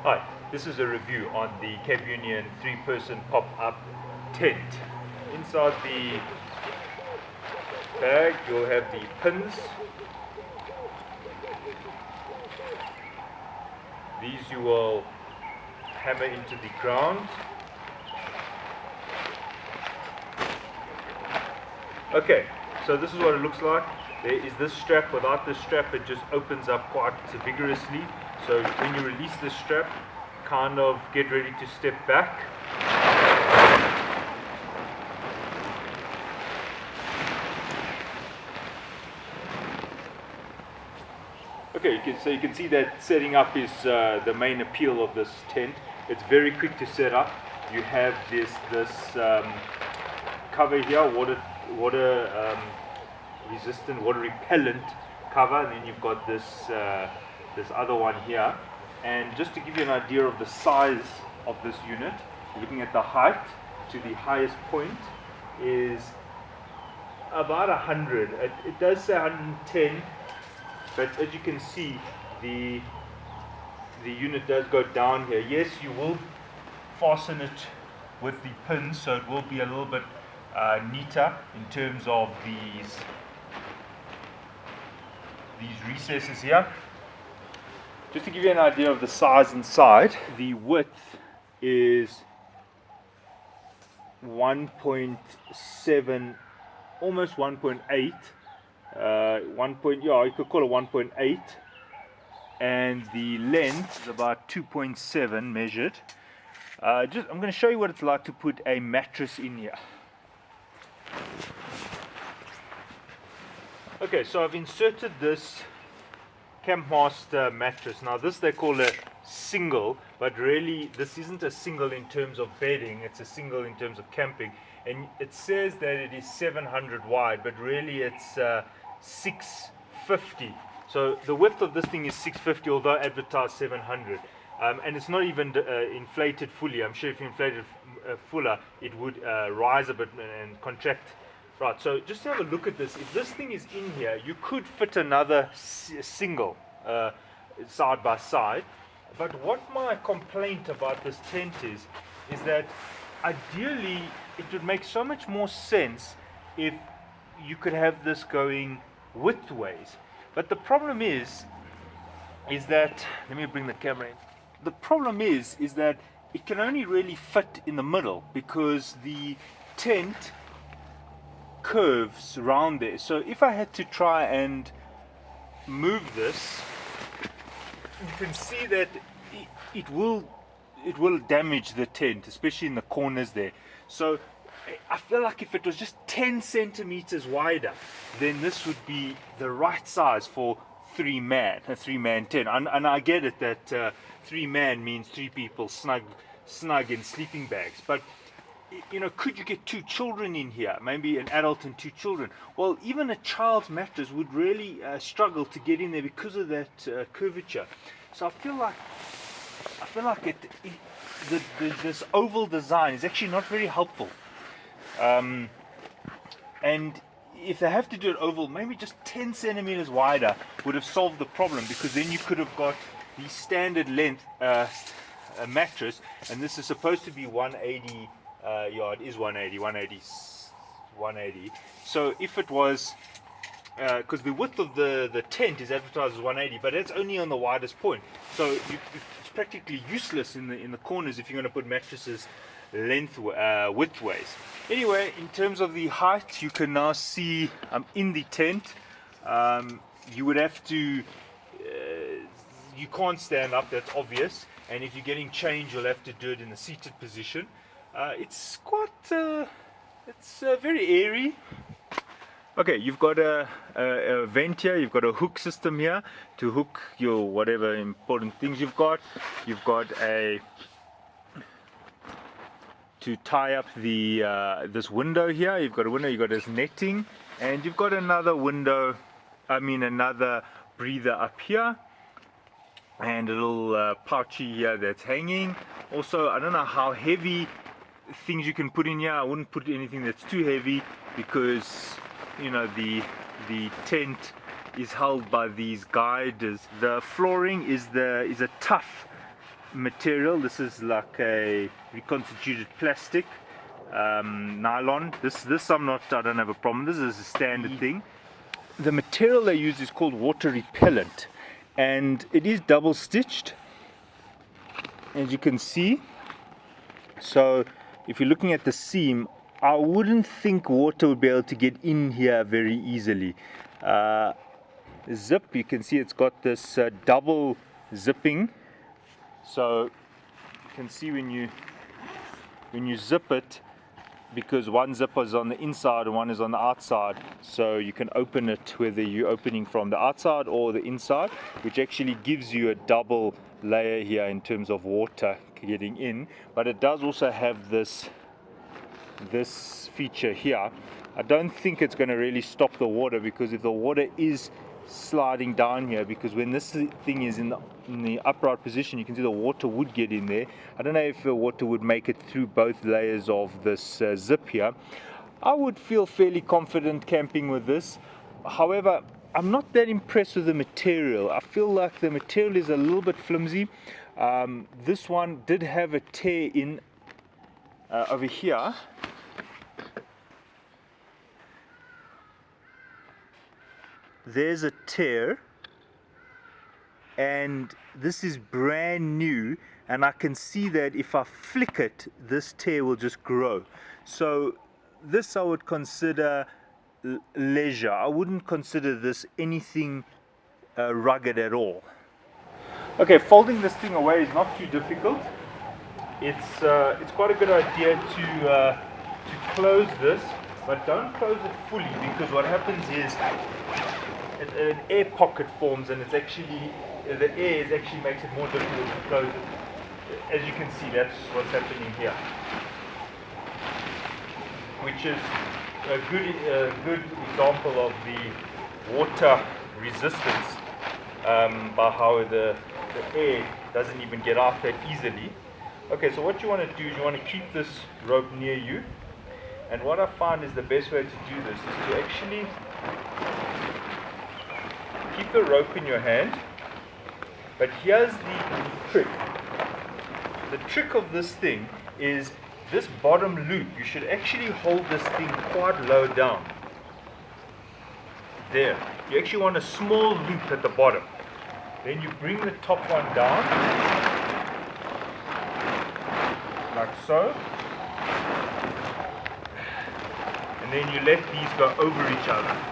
Hi, this is a review on the Cape Union 3-person pop-up tent. Inside the bag you'll have the pins. These you will hammer into the ground. Okay, so this is what it looks like. There is this strap. Without this strap it just opens up quite vigorously. So when you release this strap, kind of get ready to step back. Okay, so you can see that setting up is the main appeal of this tent. It's very quick to set up. You have this cover here, water resistant, water repellent cover, and then you've got this this other one here. And just to give you an idea of the size of this unit, looking at the height to the highest point is about 100. It does say 110, but as you can see, the unit does go down here. Yes, you will fasten it with the pins, so it will be a little bit neater in terms of these recesses here. Just to give you an idea of the size inside, the width is 1.7, almost 1.8. You could call it 1.8, and the length is about 2.7 measured. I'm going to show you what it's like to put a mattress in here. Okay, so I've inserted this Campmaster mattress. Now this they call a single, but really this isn't a single in terms of bedding, it's a single in terms of camping. And it says that it is 700 wide, but really it's 650. So the width of this thing is 650, although advertised 700. And it's not even inflated fully. I'm sure if you inflated fuller, it would rise a bit and contract. Right, so just have a look at this. If this thing is in here, you could fit another single side by side. But what my complaint about this tent is that ideally it would make so much more sense if you could have this going widthways. But the problem is that, let me bring the camera in. The problem is that it can only really fit in the middle because the tent curves around there. So if I had to try and move this, you can see that it will damage the tent, especially in the corners there. So I feel like if it was just 10 centimeters wider, then this would be the right size for a three-man tent. And I get it that 3-man means 3 people snug in sleeping bags, but you know, could you get 2 children in here? Maybe an adult and 2 children. Well, even a child's mattress would really struggle to get in there because of that curvature. So I feel like this oval design is actually not very helpful. And if they have to do it oval, maybe just 10 centimeters wider would have solved the problem, because then you could have got the standard length mattress, and this is supposed to be 180. It is 180. So if it was, because the width of the tent is advertised as 180, but it's only on the widest point. So it's practically useless in the corners if you're going to put mattresses widthways. Anyway, in terms of the height, you can now see in the tent. You would have to, you can't stand up, that's obvious. And if you're getting change, you'll have to do it in the seated position. It's quite, it's very airy. Okay, you've got a vent here, you've got a hook system here to hook your whatever important things you've got. You've got to tie up the this window here. You've got a window, you've got this netting, and you've got another window, another breather up here, and a little pouchy here that's hanging. Also, I don't know how heavy things you can put in here. I wouldn't put anything that's too heavy, because you know the tent is held by these guiders. The flooring is a tough material. This is like a reconstituted plastic, nylon. This I don't have a problem. This is a standard thing. The material they use is called water repellent, and it is double stitched, as you can see. So if you're looking at the seam, I wouldn't think water would be able to get in here very easily. Zip, you can see it's got this double zipping, so you can see when you zip it, because one zipper is on the inside and one is on the outside, so you can open it whether you're opening from the outside or the inside, which actually gives you a double layer here in terms of water getting in. But it does also have this feature here. I don't think it's going to really stop the water, because if the water is sliding down here, because when this thing is in the upright position, you can see the water would get in there. I don't know if the water would make it through both layers of this zip here. I would feel fairly confident camping with this. However, I'm not that impressed with the material. I feel like the material is a little bit flimsy. This one did have a tear in over here. There's a tear, and this is brand new, and I can see that if I flick it, this tear will just grow. So this I would consider leisure. I wouldn't consider this anything rugged at all. Okay, folding this thing away is not too difficult. It's quite a good idea to close this, but don't close it fully, because what happens is an air pocket forms, and it's actually the air actually makes it more difficult to close it. As you can see, that's what's happening here, which is a good example of the water resistance, by how the air doesn't even get out that easily. Okay, so what you want to do is you want to keep this rope near you, and what I find is the best way to do this is to actually keep the rope in your hand. But here's the trick. The trick of this thing is this bottom loop. You should actually hold this thing quite low down. There. You actually want a small loop at the bottom. Then you bring the top one down, like so. And then you let these go over each other.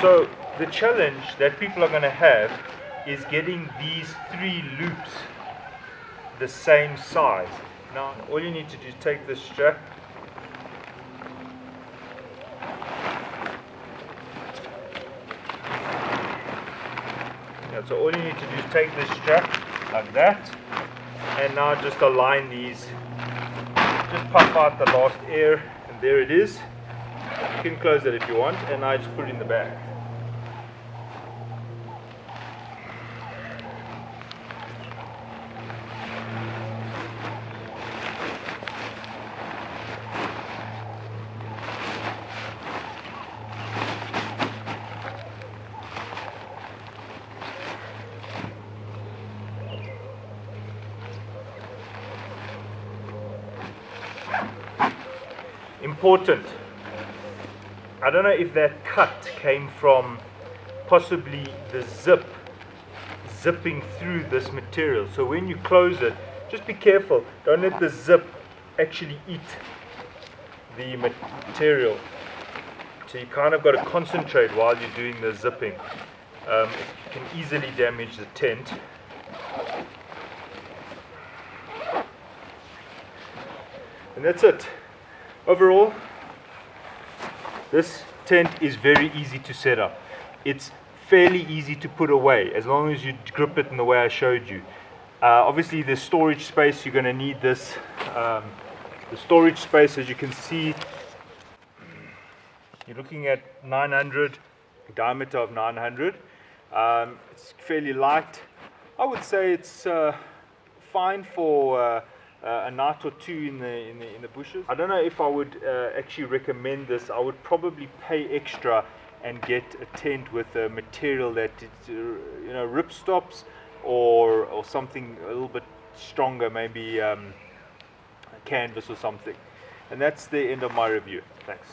So the challenge that people are going to have is getting these three loops the same size. Now all you need to do is take this strap, so all you need to do is take this strap like that, and now just align these, just pop out the last air, and there it is. You can close it if you want, and I just put it in the back. Important. I don't know if that cut came from possibly the zipping through this material. So when you close it, just be careful. Don't let the zip actually eat the material. So you kind of got to concentrate while you're doing the zipping. It can easily damage the tent. And that's it. Overall, this tent is very easy to set up. It's fairly easy to put away as long as you grip it in the way I showed you. Obviously the storage space, you're going to need this. The storage space, as you can see, you're looking at 900, diameter of 900. It's fairly light. I would say it's fine for a night or two in the bushes. I don't know if I would actually recommend this. I would probably pay extra and get a tent with a material that rip stops, or something a little bit stronger, maybe canvas or something. And that's the end of my review. Thanks.